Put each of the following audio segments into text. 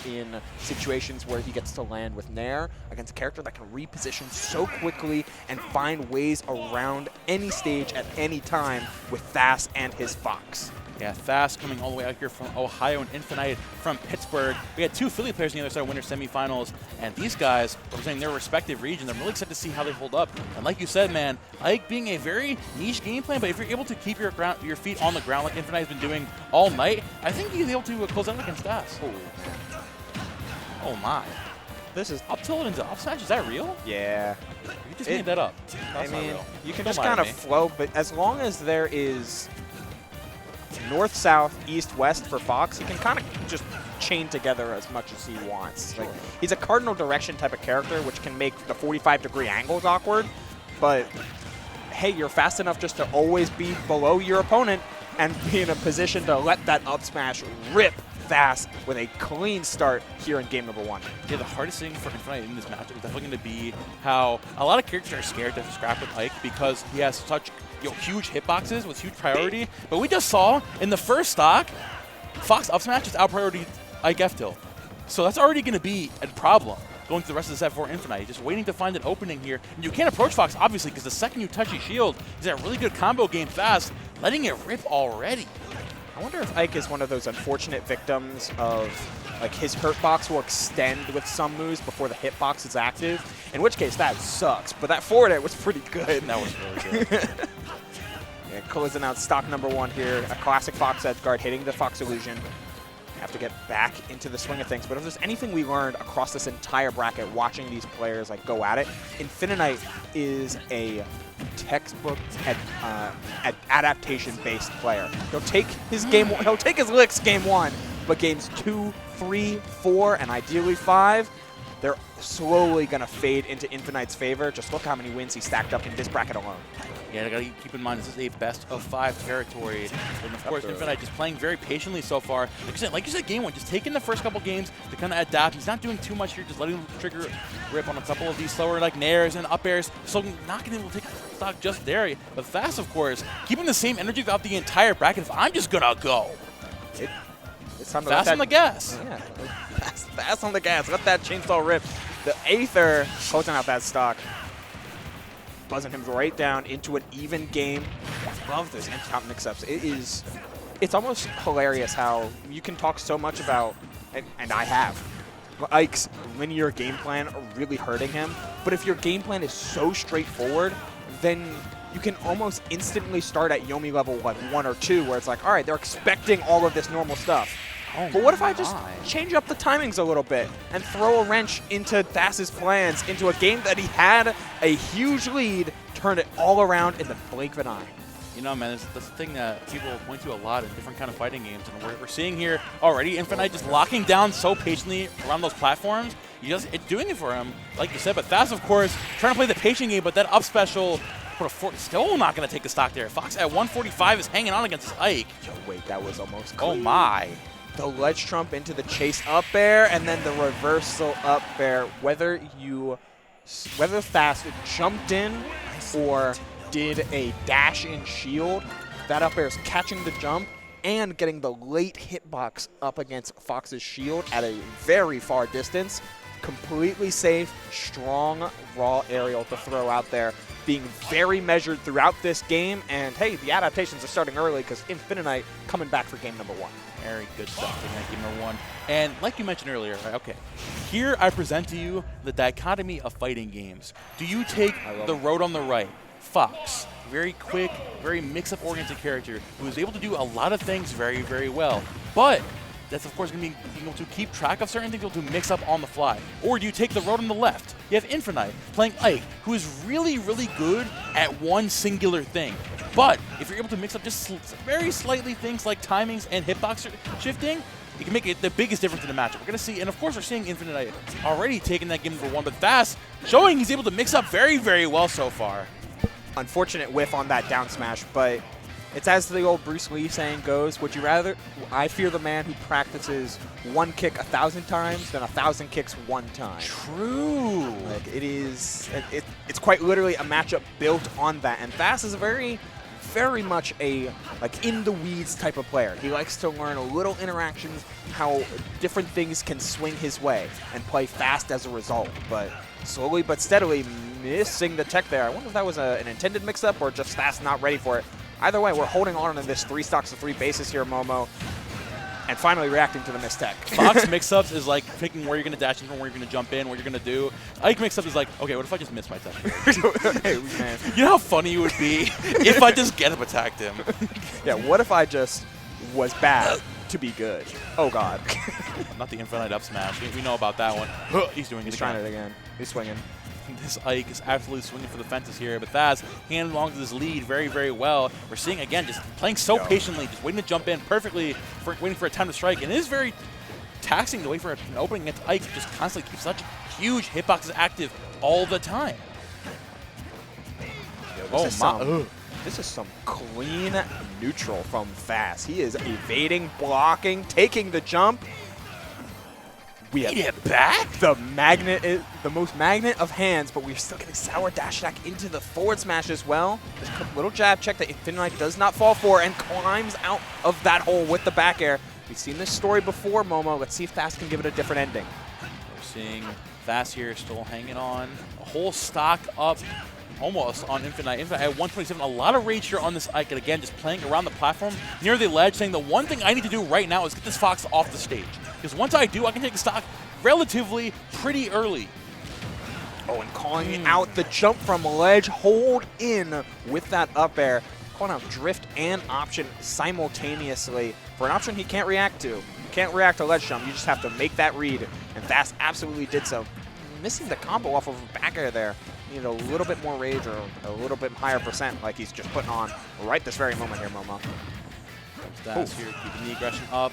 in situations where he gets to land with Nair against a character that can reposition so quickly and find ways around any stage at any time with Thass and his Fox. Yeah, Thass coming all the way out here from Ohio, and Infiknight from Pittsburgh. We had two Philly players on the other side of winter semifinals, and these guys representing their respective regions. I'm really excited to see how they hold up. And like you said, man, Ike being a very niche game plan, but if you're able to keep your feet on the ground like Infiknight has been doing all night, I think he's able to close out against Thass. Oh my. This is up tilt into up smash. Is that real? Yeah. You just made that up. That's not real. You can Don't just lie to kind of me. flow, but as long as there is north, south, east, west for Fox, he can kind of just chain together as much as he wants. Sure. Like, he's a cardinal direction type of character, which can make the 45-degree angles awkward, but hey, you're fast enough just to always be below your opponent and be in a position to let that up smash rip Thass with a clean start here in game number 1. Yeah, the hardest thing for Infiknight in this matchup is definitely going to be how a lot of characters are scared to scrap with Ike because he has such huge hitboxes with huge priority. But we just saw in the first stock, Fox up smash is out priority Ike F tilt. So that's already going to be a problem going through the rest of the set for Infiknight. Just waiting to find an opening here. And you can't approach Fox, obviously, because the second you touch his shield, he's a really good combo game fast, letting it rip already. I wonder if Ike is one of those unfortunate victims of, like, his hurt box will extend with some moves before the hitbox is active, in which case that sucks. But that forward air was pretty good. That was really good. Yeah, closing out stock number 1 here. A classic Fox edge guard hitting the Fox illusion. Have to get back into the swing of things. But if there's anything we learned across this entire bracket watching these players like go at it, Infiknight is a textbook adaptation-based player. He'll take his licks game 1, but games 2, 3, 4, and ideally 5, they're slowly going to fade into Infiknight's favor. Just look how many wins he stacked up in this bracket alone. Yeah, I gotta keep in mind this is a best of 5 territory, and of course Infiknight just playing very patiently so far. Like you said, game 1, just taking the first couple games to kind of adapt. He's not doing too much here, just letting the trigger rip on a couple of these slower like nairs and up airs, so not going to be able to take stock just there. But Thass, of course, keeping the same energy throughout the entire bracket. If I'm just gonna go, it's time to Thass on the gas. Yeah, Thass on the gas. Let that chainsaw rip. The Aether closing out that stock. Buzzing him right down into an even game. I love this anti-top mix-ups. It's almost hilarious how you can talk so much about, and I have, Ike's linear game plan really hurting him. But if your game plan is so straightforward, then you can almost instantly start at Yomi level like 1 or 2, where it's like, all right, they're expecting all of this normal stuff. Oh, but what if I just change up the timings a little bit and throw a wrench into Thass's plans into a game that he had a huge lead, turned it all around in the blink of an eye? You know, man, that's the thing that people point to a lot in different kind of fighting games, and we're seeing here already Infiknight just locking down so patiently around those platforms. It's doing it for him, like you said. But Thass, of course, trying to play the patient game, but that up special, still not going to take the stock there. Fox at 145 is hanging on against Ike. Yo, wait, that was almost clean. Oh my. The ledge trump into the chase up air, and then the reversal up air. Whether Thass jumped in or did a dash in shield, that up air is catching the jump and getting the late hitbox up against Fox's shield at a very far distance. Completely safe, strong, raw aerial to throw out there. Being very measured throughout this game, and hey, the adaptations are starting early because Infiknight coming back for game number 1. Very good stuff in that game number 1. And like you mentioned earlier, okay, here I present to you the dichotomy of fighting games. Do you take the road on the right, Fox, very quick, very mix-up oriented character who is able to do a lot of things very, very well, but that's of course going to be being able to keep track of certain things, able to mix up on the fly? Or do you take the road on the left? You have Infiknight playing Ike, who is really, really good at one singular thing. But if you're able to mix up just very slightly things like timings and hitbox shifting, it can make it the biggest difference in the matchup. We're going to see, and of course we're seeing Infiknight already taking that game number 1, but Thass showing he's able to mix up very, very well so far. Unfortunate whiff on that down smash, but it's as the old Bruce Lee saying goes, would you rather, I fear the man who practices one kick 1,000 times than 1,000 kicks one time. True. Like, it's quite literally a matchup built on that, and Thass is a very very much a in the weeds type of player. He likes to learn a little interactions, how different things can swing his way, and play fast as a result. But slowly but steadily missing the tech there. I wonder if that was an intended mix-up or just Thass not ready for it. Either way, we're holding on to this 3 stocks to 3 bases here, Momo, and finally reacting to the missed tech. Fox mix-ups is like picking where you're going to dash in from, where you're going to jump in, what you're going to do. Ike mix-up is like, okay, what if I just miss my tech? Hey, man. You know how funny it would be if I just get up attacked him? Yeah, what if I just was bad to be good? Oh, God. Not the infinite up smash. We know about that one. He's doing it again. He's trying it again. He's swinging. This Ike is absolutely swinging for the fences here, but Thass handing along to this lead very, very well. We're seeing, again, just playing so patiently, just waiting to jump in perfectly, waiting for a time to strike. And it is very taxing to wait for an opening against Ike to just constantly keep such huge hitboxes active all the time. This is some clean neutral from Thass. He is evading, blocking, taking the jump. We have it back. The magnet is the most magnet of hands, but we're still getting sour dash attack into the forward smash as well. Just a little jab check that Infiknight does not fall for and climbs out of that hole with the back air. We've seen this story before, Momo. Let's see if Thass can give it a different ending. We're seeing Thass here still hanging on. A whole stock up almost on Infiknight. Infiknight at 127. A lot of rage here on this Ike, and again, just playing around the platform near the ledge, saying the one thing I need to do right now is get this Fox off the stage. Because once I do, I can take the stock relatively pretty early. Oh, and calling out the jump from ledge, hold in with that up air. Calling out drift and option simultaneously for an option he can't react to. You can't react to ledge jump, you just have to make that read. And Thass absolutely did so. Missing the combo off of back air there. Needed a little bit more rage or a little bit higher percent like he's just putting on right this very moment here, Momo. Thass here keeping the aggression up.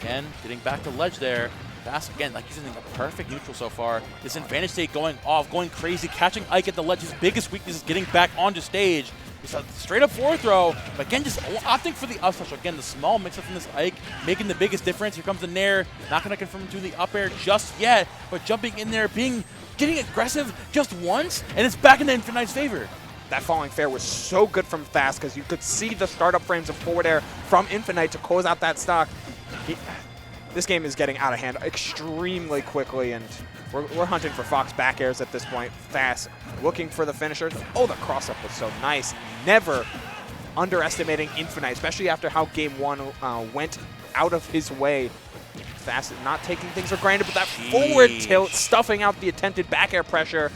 Again, getting back to ledge there. Thass, again, like he's in a perfect neutral so far. This advantage state going off, going crazy, catching Ike at the ledge. His biggest weakness is getting back onto stage. Just a straight up forward throw, but again, just opting for the up smash. Again, the small mix-up from this Ike, making the biggest difference. Here comes the Nair, not going to confirm to the up air just yet, but jumping in there, getting aggressive just once, and it's back into Infiknight's favor. That falling fair was so good from Thass because you could see the startup frames of forward air from Infiknight to close out that stock. This game is getting out of hand extremely quickly, and we're hunting for Fox back airs at this point. Thass looking for the finisher. Oh, the cross-up was so nice. Never underestimating Infiknight, especially after how Game 1 went out of his way. Thass not taking things for granted, but that forward tilt, stuffing out the attempted back air pressure,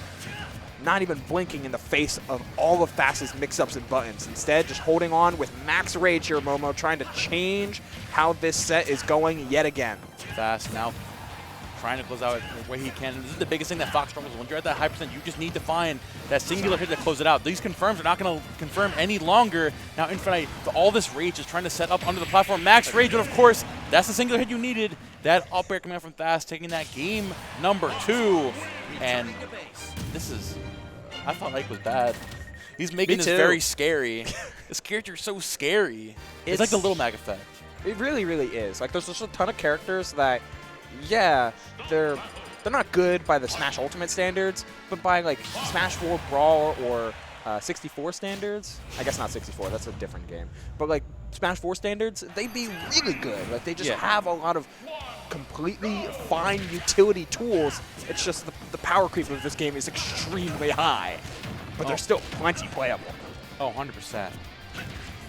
not even blinking in the face of all of Thass's mix-ups and buttons. Instead, just holding on with max rage here, Momo, trying to change how this set is going yet again. Thass now trying to close out where he can. And this is the biggest thing that Fox struggles with. When you're at that high percent, you just need to find that singular hit to close it out. These confirms are not going to confirm any longer. Now Infiknight, all this rage is trying to set up under the platform. Max rage, but of course, that's the singular hit you needed. That up air coming out from Thass, taking that game number 2. And this is... I thought Ike was bad. He's making this very scary. This character is so scary. It's like the Little Mag effect. It really, really is. Like, there's just a ton of characters that, yeah, they're not good by the Smash Ultimate standards, but by, like, Smash 4 Brawl or 64 standards. I guess not 64. That's a different game. But, like, Smash 4 standards, they'd be really good. Like, they just have a lot of completely fine utility tools. It's just the power creep of this game is extremely high, but there's still plenty playable. Oh, 100%.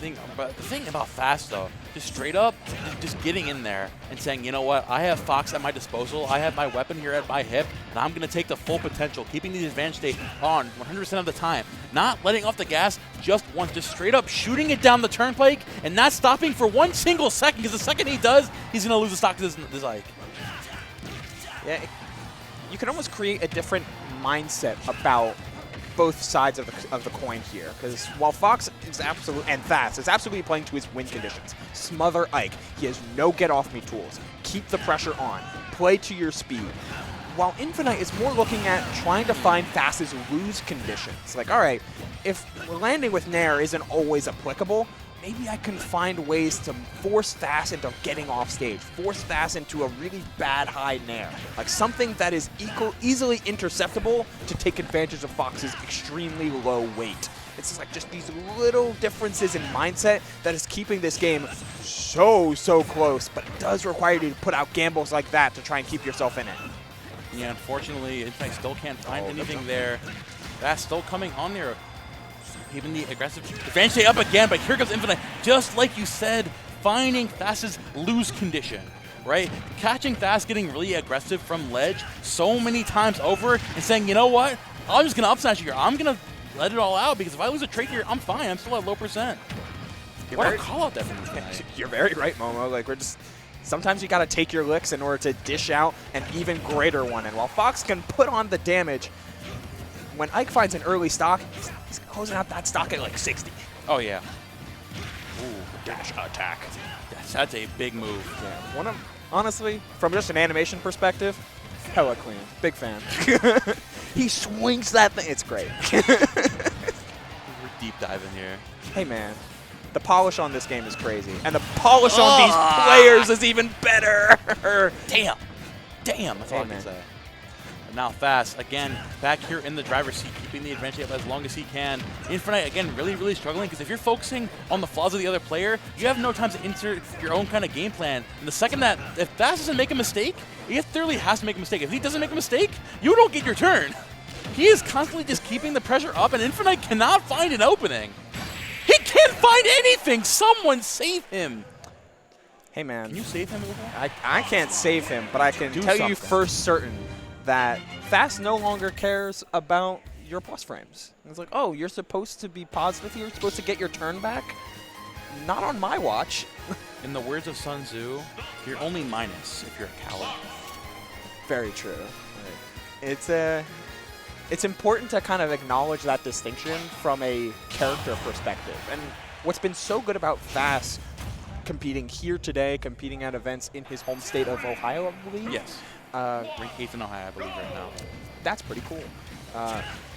The thing about Thass, though, just straight up, just getting in there and saying, you know what, I have Fox at my disposal, I have my weapon here at my hip, and I'm going to take the full potential, keeping the advantage state on 100% of the time, not letting off the gas just once, just straight up shooting it down the turnpike and not stopping for 1 single second, because the second he does, he's going to lose the stock to this Ike. Yeah, you can almost create a different mindset about both sides of the coin here, because while Fox is Thass is absolutely playing to his win conditions. Smother Ike. He has no get-off-me tools. Keep the pressure on. Play to your speed. While Infiknight is more looking at trying to find Thass's lose conditions. Like, all right, if landing with Nair isn't always applicable, maybe I can find ways to force Thass into getting off stage, force Thass into a really bad high Nair. Like something that is easily interceptable to take advantage of Fox's extremely low weight. It's like just these little differences in mindset that is keeping this game so close, but it does require you to put out gambles like that to try and keep yourself in it. Yeah, unfortunately, Infiknight still can't find anything there. That's still coming on there. Even the aggressive advantage up again, but here comes Infiknight. Just like you said, finding Thass's lose condition, right? Catching Thass getting really aggressive from ledge so many times over and saying, you know what? I'm just going to up smash you here. I'm going to let it all out because if I lose a trait here, I'm fine. I'm still at low percent. What a call out there from Infiknight. You're very right, Momo. Like, sometimes you got to take your licks in order to dish out an even greater one. And while Fox can put on the damage, when Ike finds an early stock, he's closing out that stock at like 60. Oh, yeah. Ooh, dash attack. That's a big move. Yeah, honestly, from just an animation perspective, hella clean. Big fan. He swings that thing. It's great. We're deep diving here. Hey, man. The polish on this game is crazy. And the polish on these players is even better. Damn. That's all I can say. Now Thass, again, back here in the driver's seat, keeping the advantage up as long as he can. Infiknight, again, really struggling, because if you're focusing on the flaws of the other player, you have no time to insert your own kind of game plan. And the second that, if Thass doesn't make a mistake, he clearly has to make a mistake. If he doesn't make a mistake, you don't get your turn. He is constantly just keeping the pressure up, and Infiknight cannot find an opening. He can't find anything! Someone save him! Hey, man. Can you save him? I can't save him, but I can tell you for certain that Thass no longer cares about your plus frames. It's like, oh, you're supposed to be positive here? You're supposed to get your turn back? Not on my watch. In the words of Sun Tzu, you're only minus if you're a coward. Very true. It's important to kind of acknowledge that distinction from a character perspective. And what's been so good about Thass competing here today, competing at events in his home state of Ohio, I believe? Yes. Ranked 8th in Ohio, I believe, right now. That's pretty cool.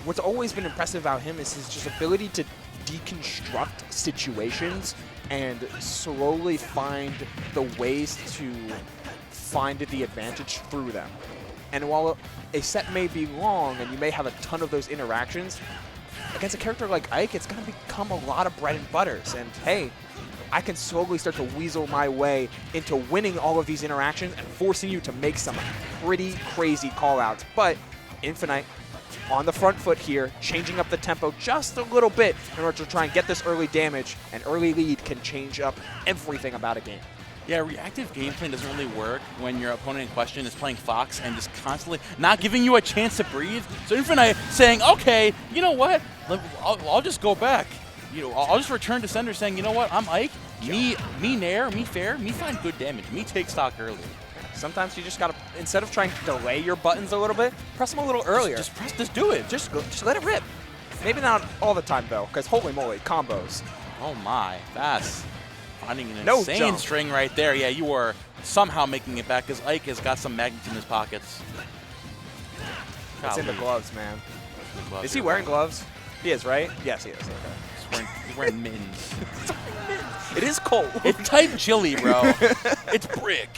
What's always been impressive about him is his just ability to deconstruct situations and slowly find the ways to find the advantage through them. And while a set may be long and you may have a ton of those interactions, against a character like Ike, it's going to become a lot of bread and butters. And hey, I can slowly start to weasel my way into winning all of these interactions and forcing you to make some pretty crazy callouts. But Infiknight on the front foot here, changing up the tempo just a little bit in order to try and get this early damage. An early lead can change up everything about a game. Yeah, reactive gameplay doesn't really work when your opponent in question is playing Fox and just constantly not giving you a chance to breathe. So Infiknight saying, okay, you know what, I'll just go back. You know, I'll just return to sender saying, you know what, I'm Ike, me nair, me fair, me find good damage, me take stock early. Sometimes you just gotta, instead of trying to delay your buttons a little bit, press them a little earlier. Just do it. Just let it rip. Maybe not all the time though, because holy moly, combos. Oh my, that's finding an insane string right there. Yeah, you are somehow making it back because Ike has got some magnets in his pockets. It's in the gloves, man. Is he wearing gloves? He is, right? Yes, he is. Okay. He's wearing mittens. It is cold. It's tight and chilly, bro. It's brick.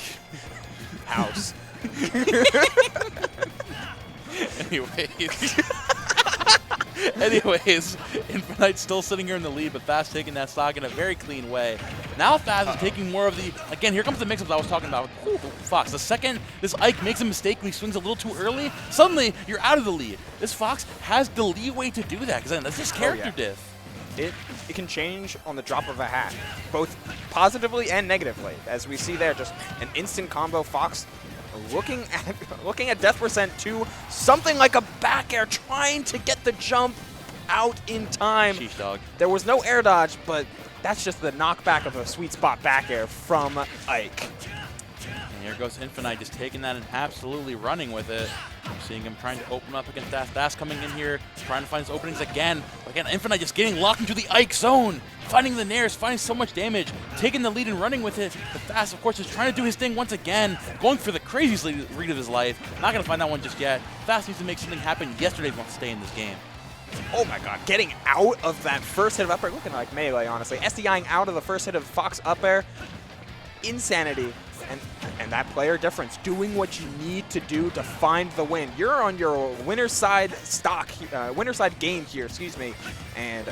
House. Anyways, Infiknight still sitting here in the lead, but Thass taking that stock in a very clean way. Now Thass is taking more of the, again, here comes the mix-ups I was talking about. Ooh, Fox, the second this Ike makes a mistake, he swings a little too early, suddenly you're out of the lead. This Fox has the leeway to do that, because that's just character diff. It can change on the drop of a hat, both positively and negatively. As we see there, just an instant combo. Fox looking at death percent to something like a back air, trying to get the jump out in time. Sheesh, dog. There was no air dodge, but that's just the knockback of a sweet spot back air from Ike. And here goes Infiknight, just taking that and absolutely running with it. I'm seeing him trying to open up against Thass. Thass coming in here, trying to find his openings again. Again, Infiknight just getting locked into the Ike zone, finding the nairs, finding so much damage, taking the lead and running with it. But Thass, of course, is trying to do his thing once again, going for the craziest read of his life. Not going to find that one just yet. Thass needs to make something happen yesterday if he wants to stay in this game. Oh my god, getting out of that first hit of up air, looking like melee, honestly. SDIing out of the first hit of Fox up air. Insanity. And that player difference, doing what you need to do to find the win. You're on your winner's side winner's side game here, excuse me, and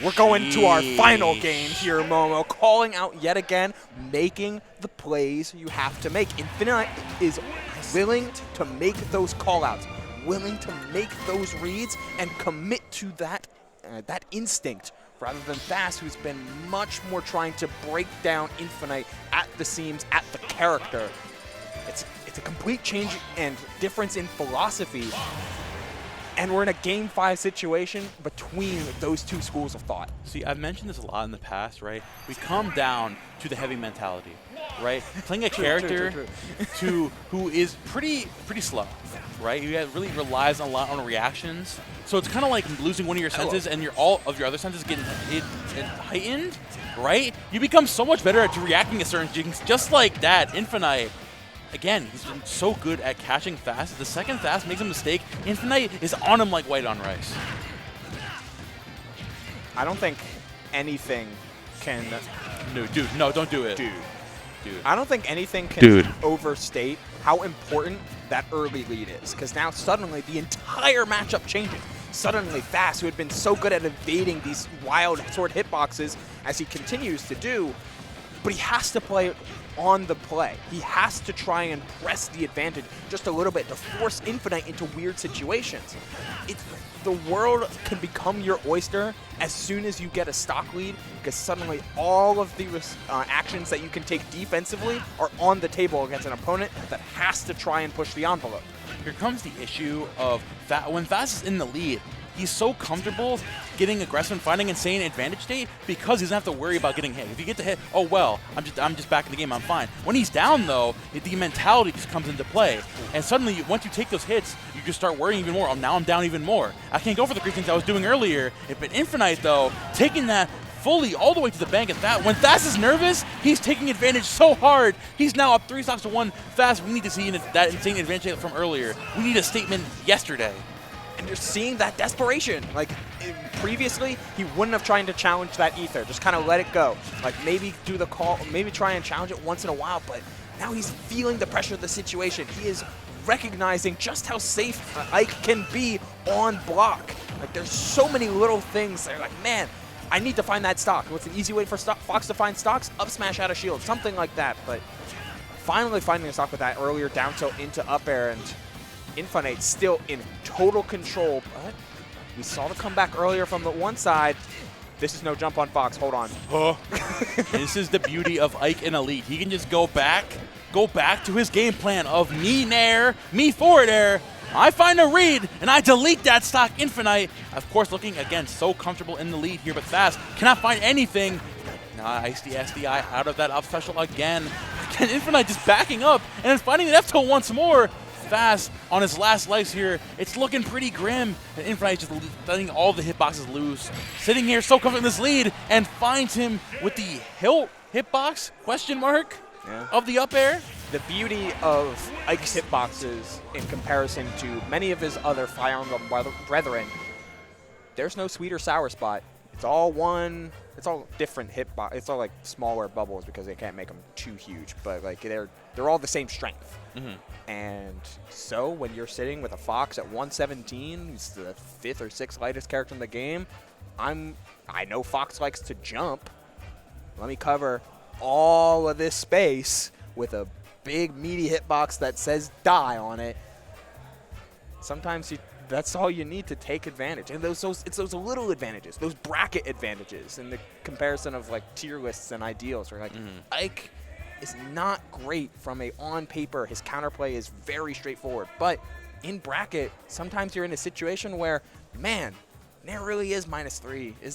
we're going to our final game here, Momo, calling out yet again, making the plays you have to make. Infiknight is willing to make those call-outs, willing to make those reads, and commit to that instinct, rather than Thass, who's been much more trying to break down Infiknight at the seams, at the character. It's a complete change and difference in philosophy, and we're in a Game 5 situation between those two schools of thought. See, I've mentioned this a lot in the past, right? We come down to the heavy mentality, right? Playing a character who is pretty slow, right? He really relies a lot on reactions. So it's kind of like losing one of your senses and all of your other senses getting heightened, right? You become so much better at reacting to certain things just like that. Infiknight, again, he's been so good at catching Thass. The second Thass makes a mistake, Infiknight is on him like white on rice. I don't think anything can... No, dude, no, don't do it. Dude. Dude. I don't think anything can overstate how important that early lead is, because now suddenly the entire matchup changes. Suddenly Thass, who had been so good at evading these wild sword hitboxes, as he continues to do, but he has to play on the play. He has to try and press the advantage just a little bit to force Infiknight into weird situations. The world can become your oyster as soon as you get a stock lead, because suddenly all of the actions that you can take defensively are on the table against an opponent that has to try and push the envelope. Here comes the issue of when Thass is in the lead, he's so comfortable getting aggressive and finding insane advantage state because he doesn't have to worry about getting hit. If you get the hit, oh well, I'm just back in the game, I'm fine. When he's down though, the mentality just comes into play. And suddenly, once you take those hits, you just start worrying even more. Oh, now I'm down even more. I can't go for the great things I was doing earlier. But Infiknight though, taking that fully all the way to the bank, and when Thass is nervous, he's taking advantage so hard. He's now up 3 stocks to 1. Thass, we need to see that insane advantage from earlier. We need a statement yesterday. And you're seeing that desperation. Like, previously, he wouldn't have tried to challenge that ether. Just kind of let it go. Like, maybe do the call, maybe try and challenge it once in a while, but now he's feeling the pressure of the situation. He is recognizing just how safe Ike can be on block. Like, there's so many little things that are like, man, I need to find that stock. What's an easy way for Fox to find stocks? Up smash out of shield, something like that. But finally finding a stock with that earlier down tilt into up air, and Infiknight still in total control. But we saw the comeback earlier from the one side. This is no jump on Fox. Hold on. Huh? This is the beauty of Ike in Elite. He can just go back to his game plan of me nair, me forward air. I find a read, and I delete that stock. Infiknight, of course, looking, again, so comfortable in the lead here, but Thass cannot find anything. Nice, the SDI out of that up special again. Again, Infiknight just backing up, and then finding the F tilt once more. Thass on his last legs here. It's looking pretty grim, and Infiknight just letting all the hitboxes loose. Sitting here so comfortable in this lead, and finds him with the hitbox, question mark, of the up air. The beauty of Ike's hitboxes in comparison to many of his other Fire Emblem brethren, there's no sweet or sour spot. It's all one, it's all different hitbox. It's all like smaller bubbles because they can't make them too huge, but like they're all the same strength. And so when you're sitting with a Fox at 117, who's the 5th or 6th lightest character in the game, I know Fox likes to jump. Let me cover all of this space with a big meaty hitbox that says die on it. Sometimes that's all you need to take advantage. And it's those little advantages, those bracket advantages in the comparison of like tier lists and ideals. Where like Ike is not great from on paper. His counterplay is very straightforward. But in bracket, sometimes you're in a situation where, man, Nair really is -3.